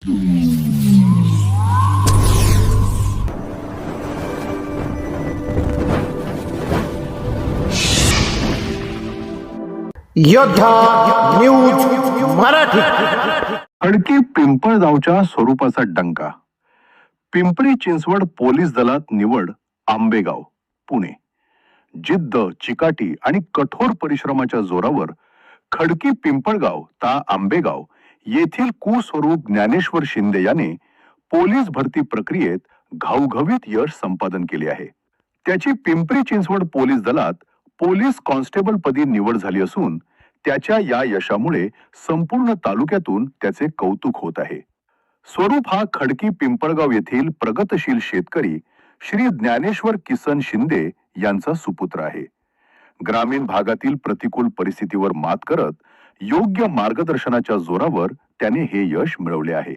योद्धा न्यूज मराठी. खडकी पिंपळगावच्या स्वरूपाचा डंका. पिंपरी चिंचवड पोलीस दलात निवड आंबेगाव, पुणे. जिद्द, चिकाटी आणि कठोर परिश्रमाच्या जोरावर खडकी पिंपळगाव ता आंबेगाव येथील कुस्वरूप ज्ञानेश्वर शिंदे याने पोलीस भरती प्रक्रियेत घवघवीत यश संपादन केले आहे. त्याची पिंपरी चिंचवड पोलीस दलात पोलीस कॉन्स्टेबल पदी निवड झाली असून त्याच्या या यशामुळे संपूर्ण तालुक्यातून त्याचे कौतुक होत आहे. स्वरूप हा खडकी पिंपळगाव येथील प्रगतशील शेतकरी श्री ज्ञानेश्वर किसन शिंदे यांचा सुपुत्र आहे. ग्रामीण भागातील प्रतिकूल परिस्थितीवर मात करत योग्य मार्गदर्शनाच्या जोरावर त्याने हे यश मिळवले आहे.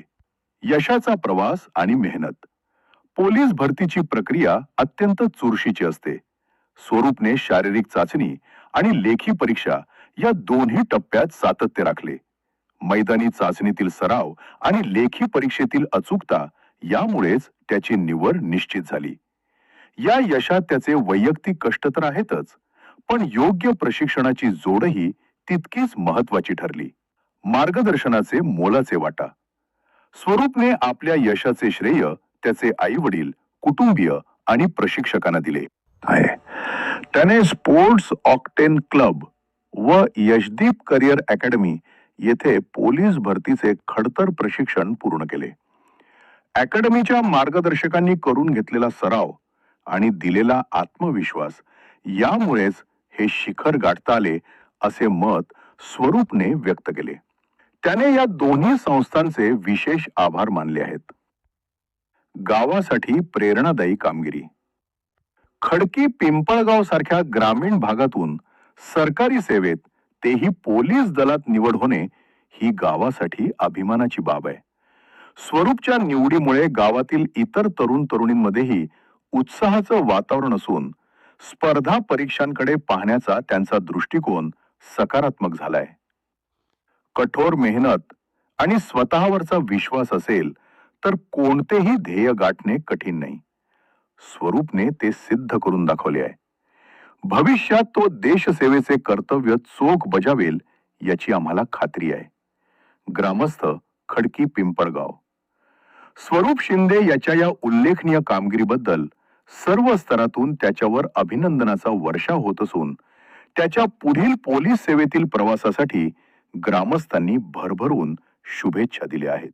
यशाचा प्रवास आणि मेहनत. पोलीस भरतीची प्रक्रिया अत्यंत चुरशीची असते. स्वरूपने शारीरिक चाचणी आणि लेखी परीक्षा या दोन्ही टप्प्यात सातत्य राखले. मैदानी चाचणीतील सराव आणि लेखी परीक्षेतील अचूकता यामुळेच त्याची निवड निश्चित झाली. या यशात त्याचे वैयक्तिक कष्ट तर आहेतच, पण योग्य प्रशिक्षणाची जोडही तितकीच महत्वाची ठरली. मार्गदर्शनाचे मोलाचे वाटा. स्वरूपने आपल्या यशाचे श्रेय त्याचे आई-वडील, कुटुंबीय आणि प्रशिक्षकांना दिले आहे. त्याने स्पोर्ट्स ऑक्टेन क्लब व यशदीप करिअर अकॅडमी येथे पोलीस भरतीचे खडतर प्रशिक्षण पूर्ण केले. अकॅडमीच्या मार्गदर्शकांनी करून घेतलेला सराव आणि दिलेला आत्मविश्वास यामुळेच हे शिखर गाठता आले असे मत स्वरूपने व्यक्त केले. त्याने या दोन्ही संस्थांचे विशेष आभार मानले आहेत. गावासाठी प्रेरणादायी कामगिरी. खडकी पिंपळगाव सारख्या ग्रामीण भागातून सरकारी सेवेत, तेही पोलीस दलात निवड होणे ही गावासाठी अभिमानाची बाब आहे. स्वरूपच्या निवडीमुळे गावातील इतर तरुण तरुणींमध्येही उत्साहाचं वातावरण असून स्पर्धा परीक्षांकडे पाहण्याचा त्यांचा दृष्टिकोन सकारात्मक झालाय. कठोर मेहनत आणि स्वतःवरचा विश्वास असेल तर कोणतेही ध्येय गाठणे कठीण नाही. स्वरूपने ते सिद्ध करून दाखवले आहे. भविष्यात तो देशसेवेचे कर्तव्य चोख बजावेल याची आम्हाला खात्री आहे. ग्रामस्थ खडकी पिंपळगाव. स्वरूप शिंदे याच्या या उल्लेखनीय कामगिरीबद्दल सर्व स्तरातून त्याच्यावर अभिनंदनाचा वर्षाव होत असून त्याच्या पुढील पोलीस सेवेतील प्रवासासाठी ग्रामस्थांनी भरभरून शुभेच्छा दिल्या आहेत.